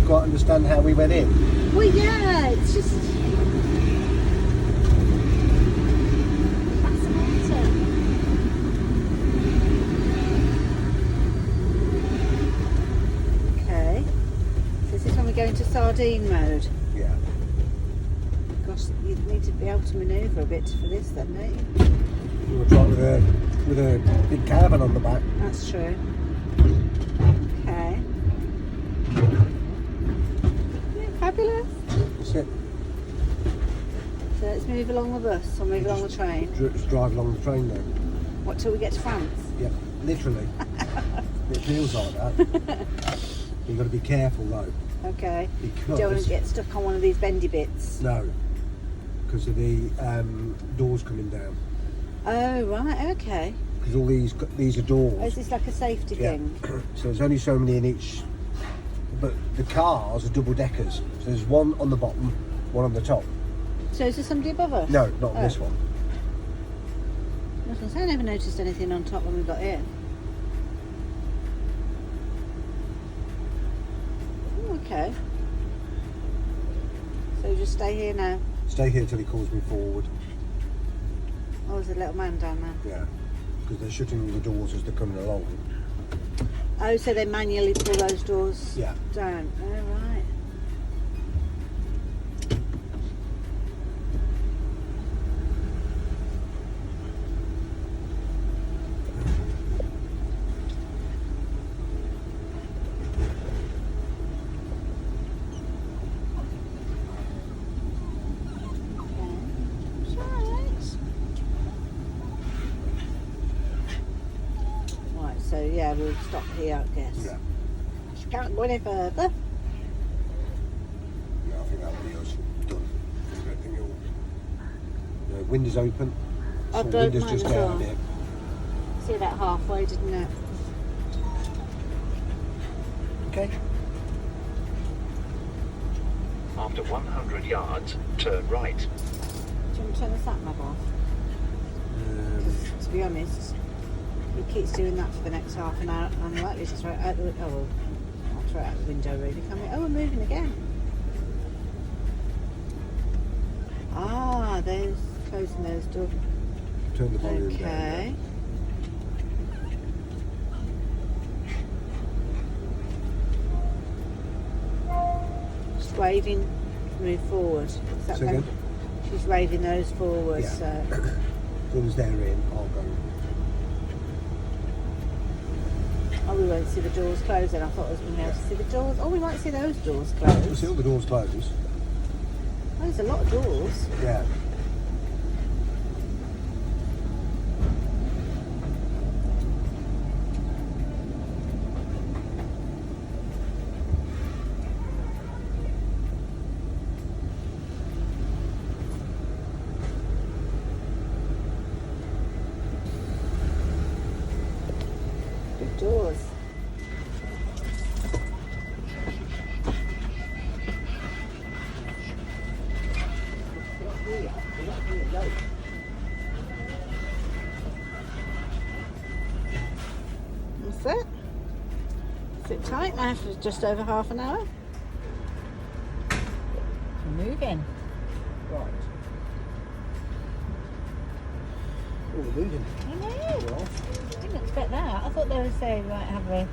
couldn't quite understand how we went in. Well, yeah, it's just fascinating. Okay, so this is when we go into sardine mode. Yeah. Gosh, you need to be able to manoeuvre a bit for this then, don't you? We were trying with a big caravan on the back. That's true. Okay. Yeah, fabulous. That's it. So let's move along the bus or move along the train. Just drive along the train now. What, till we get to France? Yeah, literally. It feels like that. You've got to be careful though. Okay. Because Don't want to get stuck on one of these bendy bits. No, because of the doors coming down. Oh, right, okay. Because all these are doors. Oh, is this like a safety thing? So there's only so many in each, but the cars are double deckers. So there's one on the bottom, one on the top. So is there somebody above us? No, not on this one. I was going to say, I never noticed anything on top when we got in. Oh, okay. So just stay here now. Stay here till he calls me forward. Oh, there's a little man down there. Yeah, because they're shutting the doors as they're coming along. Oh, so they manually pull those doors Yeah. down. Oh, right. Right, so yeah, we'll stop here, I guess. Yeah. She can't go any further. Yeah, I think that'll be us done. Everything all. The window's open. I've So the done window's mine just as down well. a bit. See that halfway, didn't it? Okay. After 100 yards, turn right. Do you want to turn the sat nav off? To be honest, he keeps doing that for the next half an hour. I'm likely to throw it out the window. Oh, I'll throw it out the window really. Can we? Oh, we're moving again. Ah, those closing those doors. Turn the volume down. Okay. Just waving, move forward. Is that Say better? again? She's waving those forward. Yeah. So. As soon as they're in, I'll go. Oh, we won't see the doors closing. I thought I was going to be able to see the doors. Oh, we might see those doors We'll closed. see all the doors closed. Oh, there's a lot of doors. Yeah. Big doors. That's it. Sit tight now for just over half an hour. We're moving. Right. Oh, we're moving. I know. Well, I didn't expect that. I thought they would say, right, have a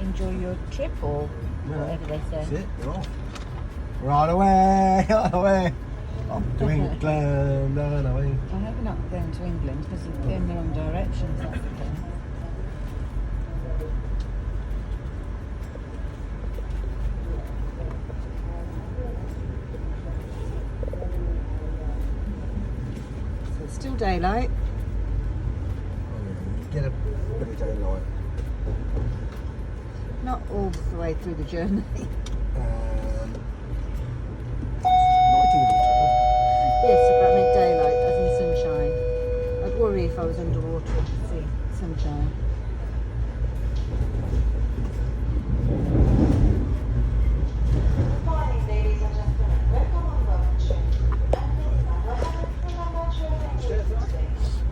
enjoy your trip or whatever they that's say. it. We're off. Right away. Right away. Off to England. Right away. I hope we're not going to England because we're going the wrong direction. That's the thing. So it's still daylight. Get a bit of daylight. Not all the way through the journey. Yes, about mid-daylight, as in sunshine. I'd worry if I was underwater to see sunshine. Good morning, ladies and gentlemen. Welcome on board the train.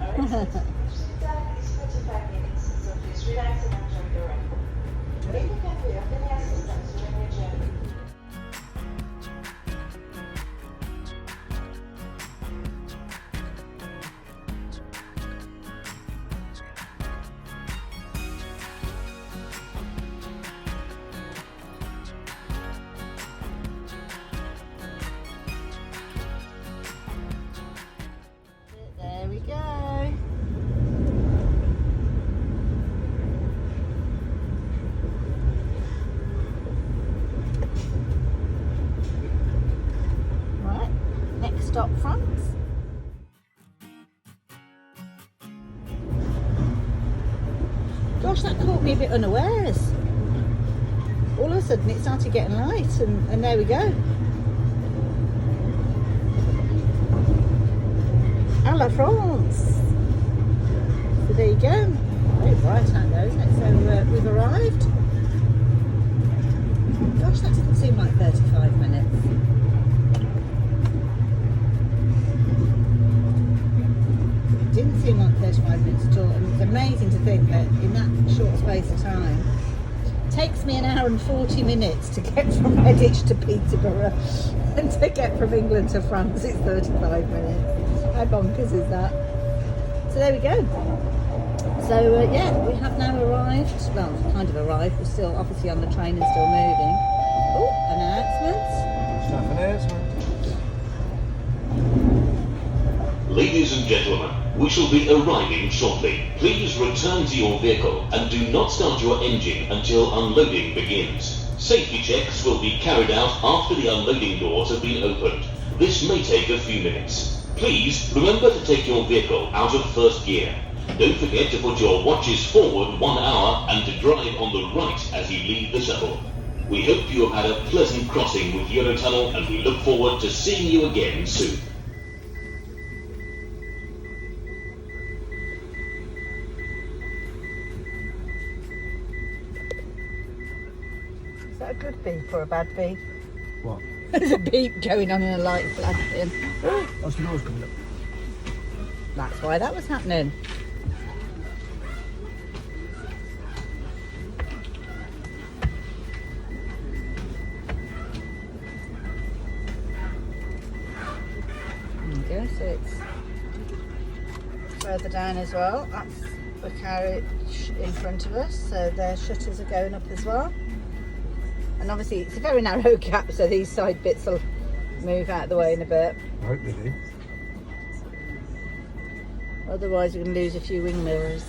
Our expected time is 45 minutes, so please relax and enjoy the ride. If you can be of any assistance, Gosh, that caught me a bit unawares. All of a sudden it started getting light and there we go. À la France. So there you go. Very bright out there, isn't it? So we've arrived. Gosh, that didn't seem like 35 minutes. It didn't seem like 35 minutes at all. And it's amazing to think that in that short space of time, it takes me an hour and 40 minutes to get from Redditch to Peterborough, and to get from England to France it's 35 minutes. How bonkers is that? So there we go. So yeah, we have now arrived. Well, kind of arrived. We're still obviously on the train and still moving. Oh, announcements. Staff announcement. Ladies and gentlemen, we shall be arriving shortly. Please return to your vehicle and do not start your engine until unloading begins. Safety checks will be carried out after the unloading doors have been opened. This may take a few minutes. Please remember to take your vehicle out of first gear. Don't forget to put your watches forward 1 hour and to drive on the right as you leave the shuttle. We hope you have had a pleasant crossing with Eurotunnel and we look forward to seeing you again soon. Is that a good beep or a bad beep? What? There's a beep going on and a light flashing. Oh, That's the doors coming up. that's why that was happening. There you go, so it's further down as well. That's the carriage in front of us, so their shutters are going up as well. And obviously it's a very narrow gap, so these side bits will move out of the way in a bit. I hope they do. Otherwise we're going to lose a few wing mirrors.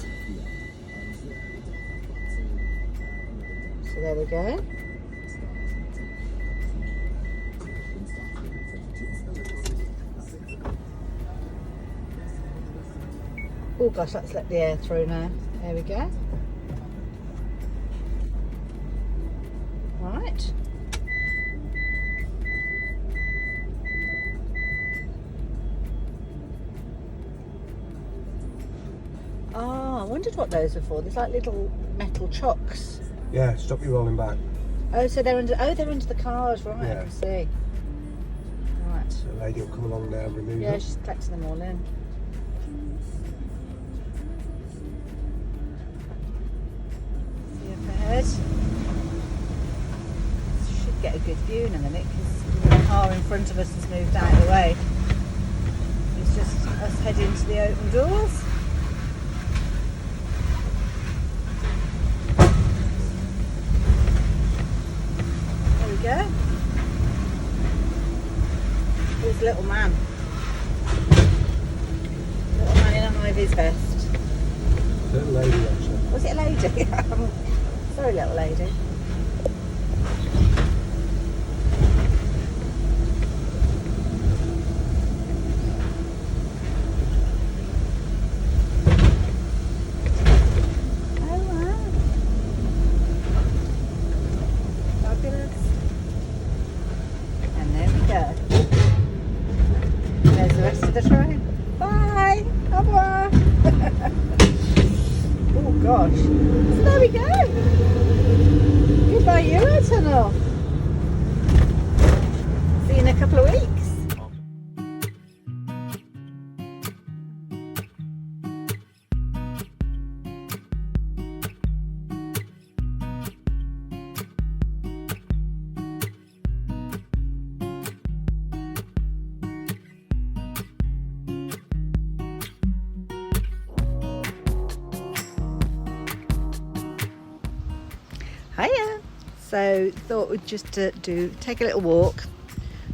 So there we go. Oh gosh, let's let the air through now. There we go. Right. Oh, I wondered what those were for. There's like little metal chocks. Yeah, stop you rolling back. Oh, so they're under. Oh, they're under the cars, right? I Yeah. can see. Right. So a lady will come along now and remove Yeah, them. she's collecting them all in. See up ahead. Should get a good view in a minute because the car in front of us has moved out of the way. It's just us heading to the open doors. There we go. Here's little man. Little man in a high vis vest. Little lady actually. Was it a lady? Sorry, little lady. Oh wow. Fabulous. And there we go. There's the rest of the train. Bye. Au revoir. Oh gosh. So there we go. Goodbye Eurotunnel. See you in a couple of weeks. Hiya. So thought we'd just take a little walk.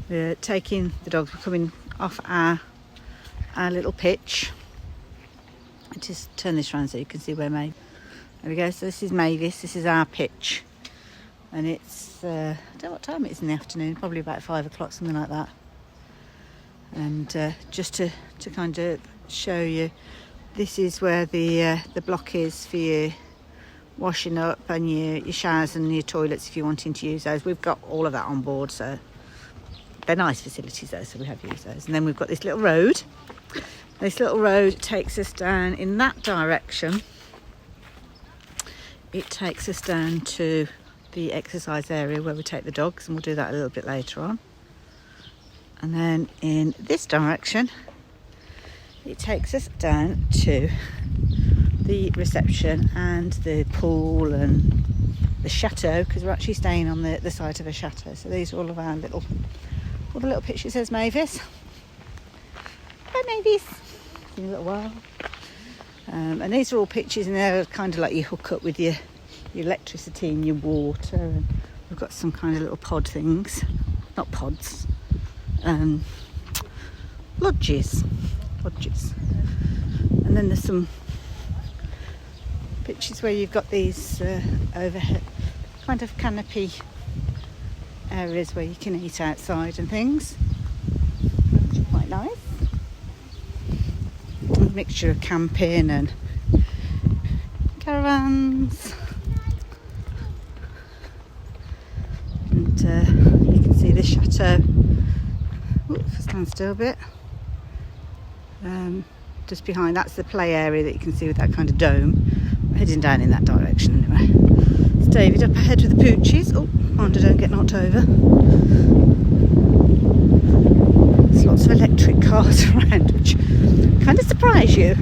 We're taking the dogs. We're coming off our little pitch. I'll just turn this around so you can see where Mavis. There we go. So this is Mavis. This is our pitch, and it's I don't know what time it is in the afternoon. Probably about 5 o'clock, something like that. And just to kind of show you, this is where the block is for you washing up and your showers and your toilets if you're wanting to use those. We've got all of that on board, so they're nice facilities though, so we have used those. And then we've got this little road. This little road takes us down in that direction. It takes us down to the exercise area where we take the dogs, and we'll do that a little bit later on. And then in this direction, it takes us down to the reception and the pool and the chateau, because we're actually staying on the site of a chateau. So these are all of our all the little pictures. There's Mavis. Hi Mavis. In a little while. And these are all pictures, and they're kind of like you hook up with your electricity and your water. And we've got some kind of little pod things, not pods, lodges. And then there's some pictures where you've got these overhead kind of canopy areas where you can eat outside and things, which are quite nice. A mixture of camping and caravans. And you can see the chateau. Stand still a bit. Just behind, that's the play area that you can see with that kind of dome. We're heading down in that direction anyway. It's David up ahead with the poochies. Oh, mind I don't get knocked over. There's lots of electric cars around, which kind of surprise you.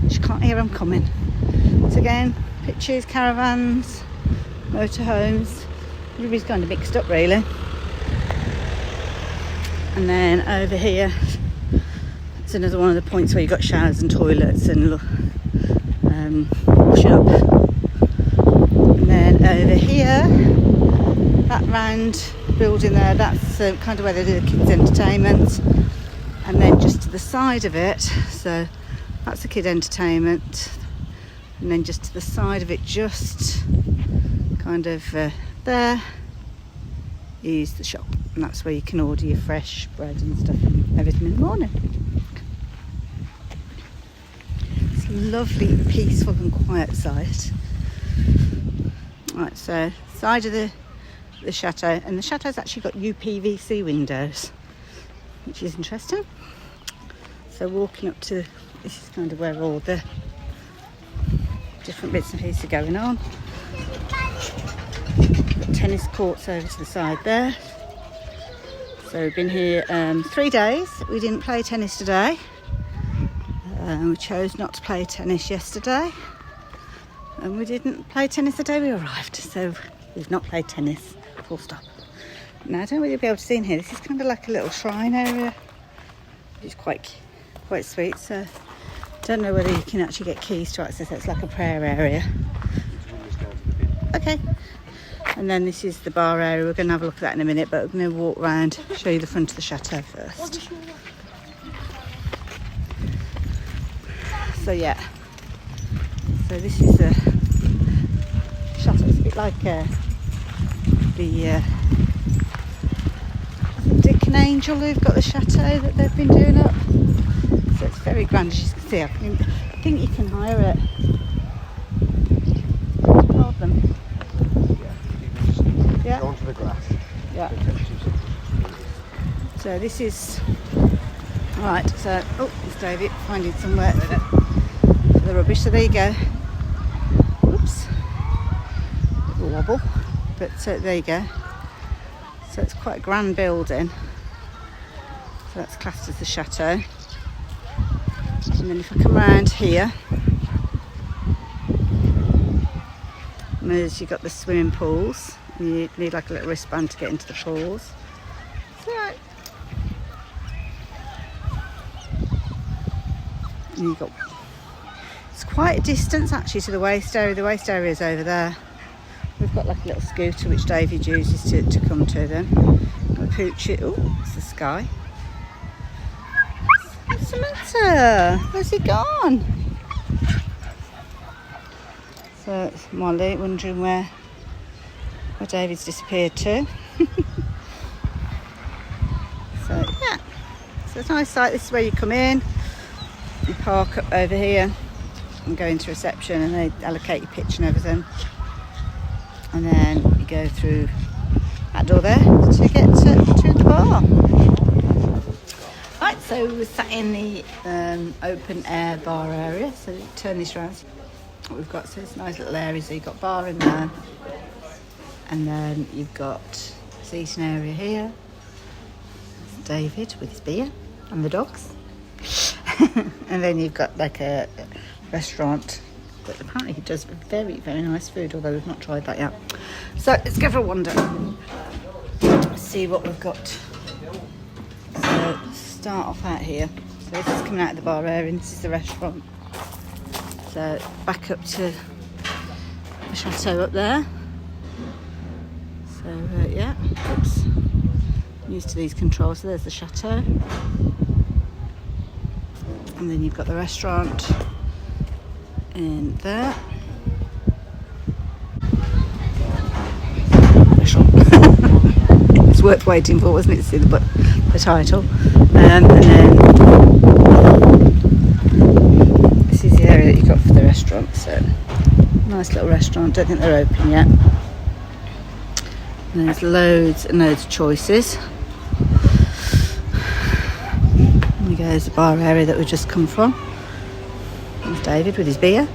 You can't hear them coming. So again, pictures, caravans, motorhomes. Everybody's kind of mixed up really. And then over here, it's another one of the points where you've got showers and toilets and washing up. And then over here, that round building there, that's kind of where they do the kids' entertainment. And then just to the side of it, so that's the kid entertainment. And then just to the side of it, just kind of there, is the shop. And that's where you can order your fresh bread and stuff and everything in the morning. It's a lovely, peaceful and quiet site. Right, so side of the chateau, and the chateau's actually got UPVC windows, which is interesting. So walking up to, this is kind of where all the different bits and pieces are going on. Got tennis courts over to the side there. So we've been here 3 days. We didn't play tennis today. We chose not to play tennis yesterday. And we didn't play tennis the day we arrived. So we've not played tennis, full stop. Now I don't know whether you'll be able to see in here. This is kind of like a little shrine area, which is quite sweet. So I don't know whether you can actually get keys to access it. It's like a prayer area. Okay. And then this is the bar area. We're going to have a look at that in a minute, but we're going to walk around, show you the front of the chateau first. So yeah, so this is the chateau. It's a bit like the Dick and Angel who've got the chateau that they've been doing up. So it's very grand, as you can see. I think you can hire it. Hold them. Yeah. Go onto the grass. Yeah. So this is right. So it's David finding somewhere for the rubbish. So there you go. Oops. Little wobble. But there you go. So it's quite a grand building. So that's classed as the chateau. And then if I come around here, you've got the swimming pools. You need like a little wristband to get into the pools. So, and you've got, it's quite a distance actually to the waist area. The waist area is over there. We've got like a little scooter which David uses to come to them. Poochie. Oh, it's the sky. What's the matter? Where's he gone? So it's Molly wondering where David's disappeared to. So yeah, so it's a nice site. This is where you come in, you park up over here, and go into reception, and they allocate your pitch and everything. And then you go through that door there to get to the bar. Right, so we're sat in the open air bar area. So turn this around. What we've got, so it's a nice little area. So you've got bar in there, and then you've got seating area here. That's David with his beer and the dogs. And then you've got like a restaurant that apparently he does very, very nice food, although we've not tried that yet. So let's go for a wander. See what we've got. So start off out here. So this is coming out of the bar area, and this is the restaurant. So back up to the chateau up there. So yeah, oops. I'm used to these controls. So there's the chateau. And then you've got the restaurant in there. It's worth waiting for, wasn't it, to see the title. And then this is the area that you've got for the restaurant. So nice little restaurant. Don't think they're open yet. And there's loads and loads of choices. There's the bar area that we've just come from. There's David with his beer.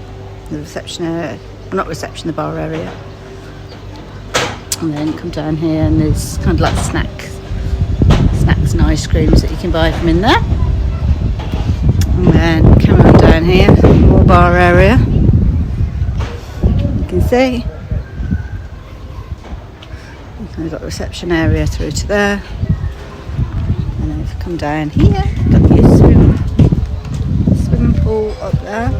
The reception area, well, not reception, the bar area. And then come down here, and there's kind of like snacks and ice creams that you can buy from in there. And then come on down here, more bar area. You can see. We've got the reception area through to there. And then if you come down here, got the swimming pool up there.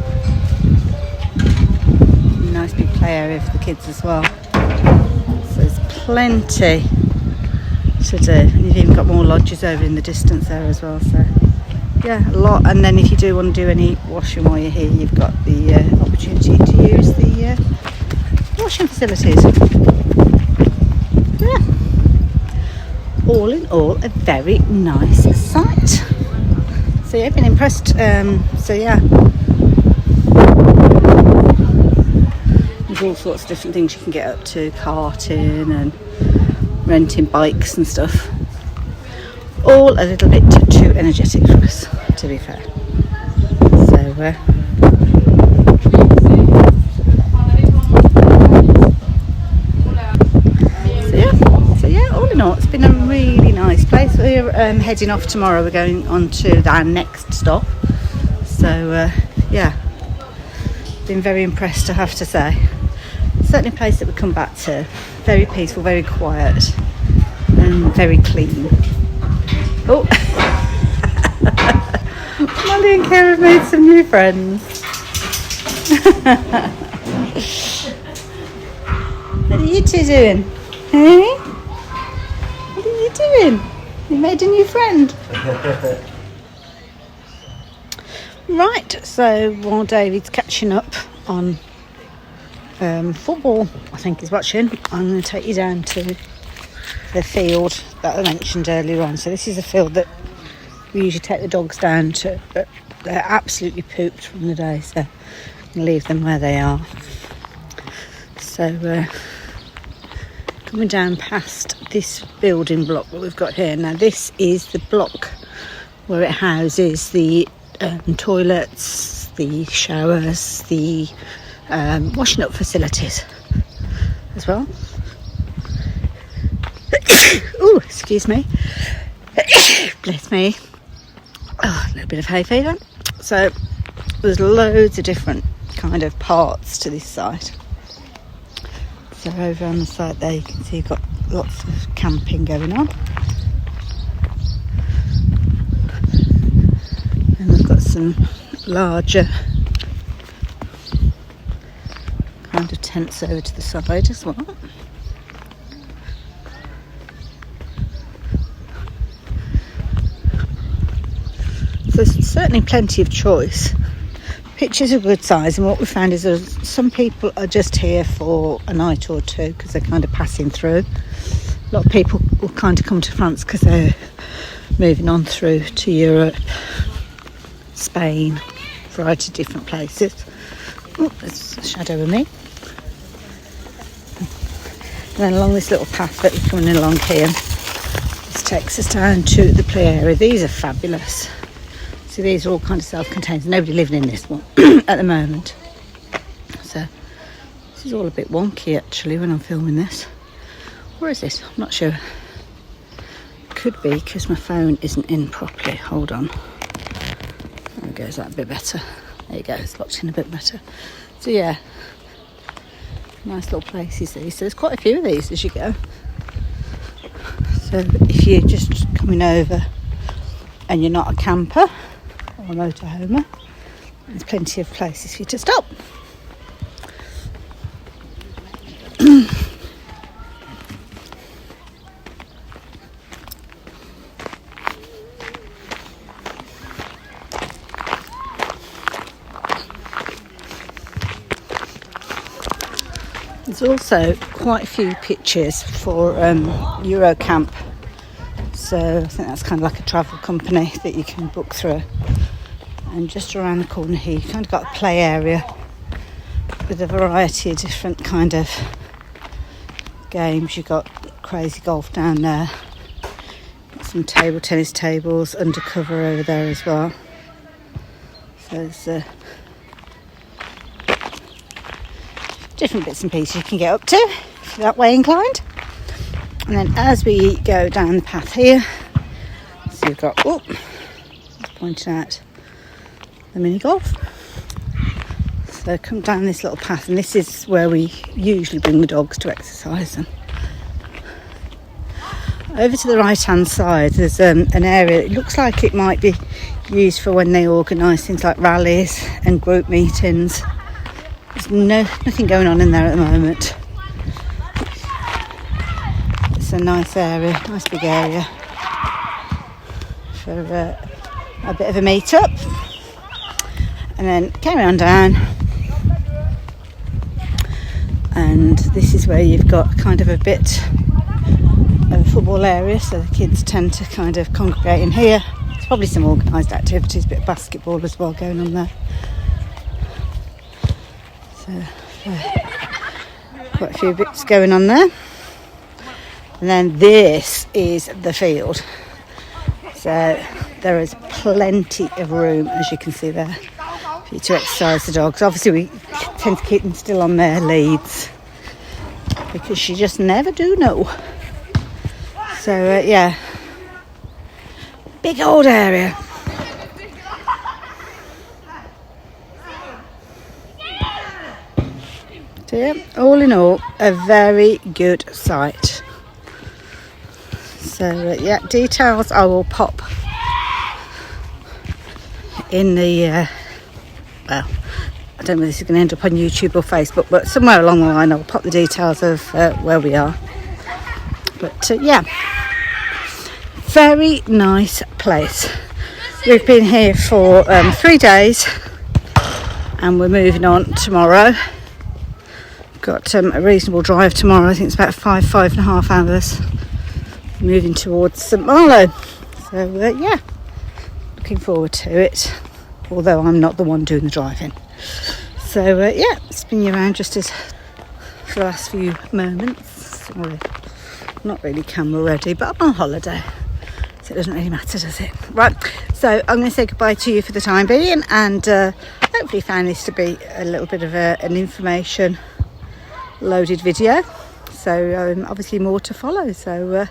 Nice big play area for the kids as well. So there's plenty to do. And you've even got more lodges over in the distance there as well. So yeah, a lot. And then if you do want to do any washing while you're here, you've got the opportunity to use the washing facilities. Yeah. All in all, a very nice site. So yeah, I've been impressed. So yeah, there's all sorts of different things you can get up to, karting and renting bikes and stuff. All a little bit too energetic for us, to be fair. So all in all, it's been a really nice place. We're heading off tomorrow. We're going on to our next stop. So yeah, been very impressed, I have to say. Certainly a place that we come back to. Very peaceful, very quiet, and very clean. Oh, Molly and Kara have made some new friends. What are you two doing? Hey? What are you doing? You made a new friend. Right, so while David's catching up on football, I think he's watching, I'm going to take you down to the field that I mentioned earlier on. So this is a field that we usually take the dogs down to, but they're absolutely pooped from the day, so I'm going to leave them where they are. So coming down past this building block that we've got here. Now this is the block where it houses the toilets, the showers, the washing up facilities as well. Oh, excuse me. Bless me. Oh, a little bit of hay fever. So there's loads of different kind of parts to this site. So over on the side there you can see you've got lots of camping going on. And we've got some larger kind of tents over to the side as well. So there's certainly plenty of choice. Pitches are good size, and what we found is that some people are just here for a night or two because they're kind of passing through. A lot of people will kind of come to France because they're moving on through to Europe, Spain, a variety of different places. Oh, there's a shadow of me. And then along this little path that we're coming along here, this takes us down to the play area. These are fabulous. So these are all kind of self-contained. There's nobody living in this one at the moment. So this is all a bit wonky actually when I'm filming this. Where is this? I'm not sure. Could be because my phone isn't in properly. Hold on. There we go. Is that a bit better? There you go. It's locked in a bit better. So yeah, nice little places these. So there's quite a few of these as you go. So if you're just coming over and you're not a camper or a motorhomer, there's plenty of places for you to stop. There's also quite a few pitches for Eurocamp. So I think that's kind of like a travel company that you can book through. And just around the corner here, you've kind of got a play area with a variety of different kind of games. You've got crazy golf down there. Got some table tennis tables undercover over there as well. So there's different bits and pieces you can get up to if you're that way inclined. And then as we go down the path here, so we've got, oh, just pointing out the mini golf. So come down this little path, and this is where we usually bring the dogs to exercise them. Over to the right hand side there's an area that looks like it might be used for when they organise things like rallies and group meetings. There's nothing going on in there at the moment. It's a nice area, nice big area for a bit of a meet up. And then carry on down, and this is where you've got kind of a bit of a football area, so the kids tend to kind of congregate in here. There's probably some organised activities, a bit of basketball as well going on there. So quite a few bits going on there. And then this is the field. So there is plenty of room, as you can see there, for you to exercise the dogs. Obviously we tend to keep them still on their leads because you just never do know. So yeah, big old area. So yeah, all in all, a very good site. So yeah, details I will pop in the well, I don't know if this is going to end up on YouTube or Facebook, but somewhere along the line I'll pop the details of where we are. But yeah, very nice place. We've been here for 3 days and we're moving on tomorrow. Got a reasonable drive tomorrow. I think it's about 5.5 hours. Moving towards St Malo. So yeah, looking forward to it. Although I'm not the one doing the driving. So yeah, spin you around just as for the last few moments. Sorry, not really camera ready, but I'm on holiday, so it doesn't really matter, does it? Right, so I'm going to say goodbye to you for the time being, and hopefully find this to be a little bit of an information loaded video. So obviously more to follow, so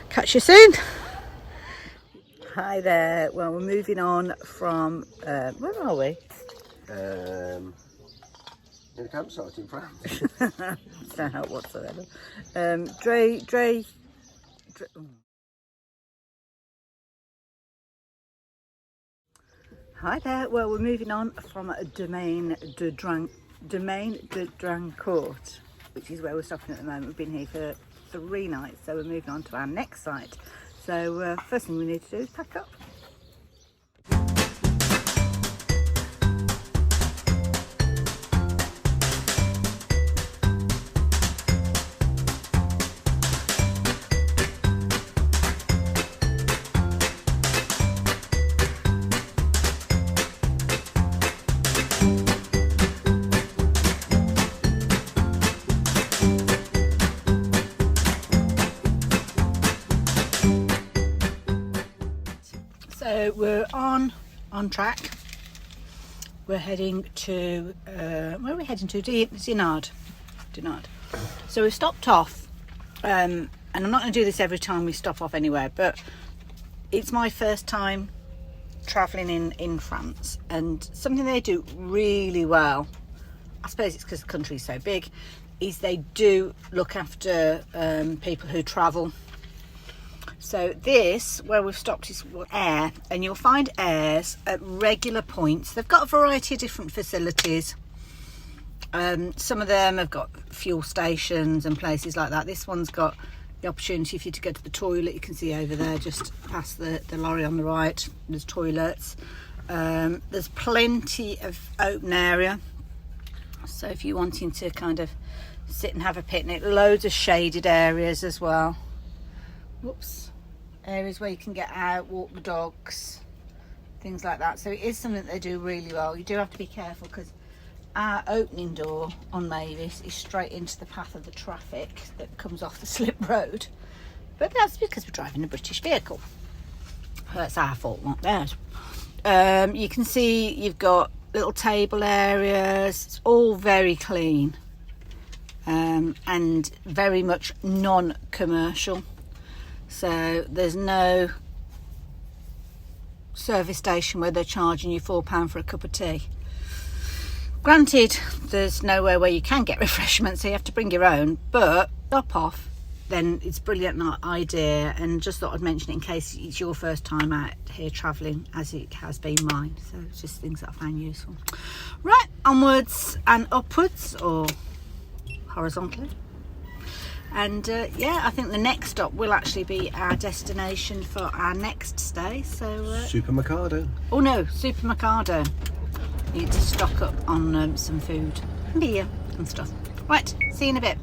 catch you soon. Hi there. Well, we're moving on from where are we? In a campsite in France. Don't help whatsoever. Hi there. Well, we're moving on from Domaine de Drancourt, which is where we're stopping at the moment. We've been here for 3 nights, so we're moving on to our next site. So first thing we need to do is pack up. So we're on track. We're heading to where are we heading to? Dinard. So we stopped off, and I'm not going to do this every time we stop off anywhere, but it's my first time travelling in France, and something they do really well, I suppose it's because the country's so big, is they do look after people who travel. So this, where we've stopped, is Air, and you'll find Airs at regular points. They've got a variety of different facilities. Some of them have got fuel stations and places like that. This one's got the opportunity for you to go to the toilet. You can see over there, just past the lorry on the right, there's toilets. There's plenty of open area. So if you're wanting to kind of sit and have a picnic, loads of shaded areas as well. Whoops. Areas where you can get out, walk the dogs, things like that. So it is something that they do really well. You do have to be careful because our opening door on Mavis is straight into the path of the traffic that comes off the slip road. But that's because we're driving a British vehicle. That's our fault, not theirs. You can see you've got little table areas. It's all very clean and very much non-commercial. So there's no service station where they're charging you £4 for a cup of tea. Granted, there's nowhere where you can get refreshments, so you have to bring your own, but stop off, then it's a brilliant idea, and just thought I'd mention it in case it's your first time out here travelling, as it has been mine. So it's just things that I found useful. Right, onwards and upwards, or horizontally. And yeah, I think the next stop will actually be our destination for our next stay. So Supermercado. Oh no, Supermercado. Need to stock up on some food and beer and stuff. Right, see you in a bit.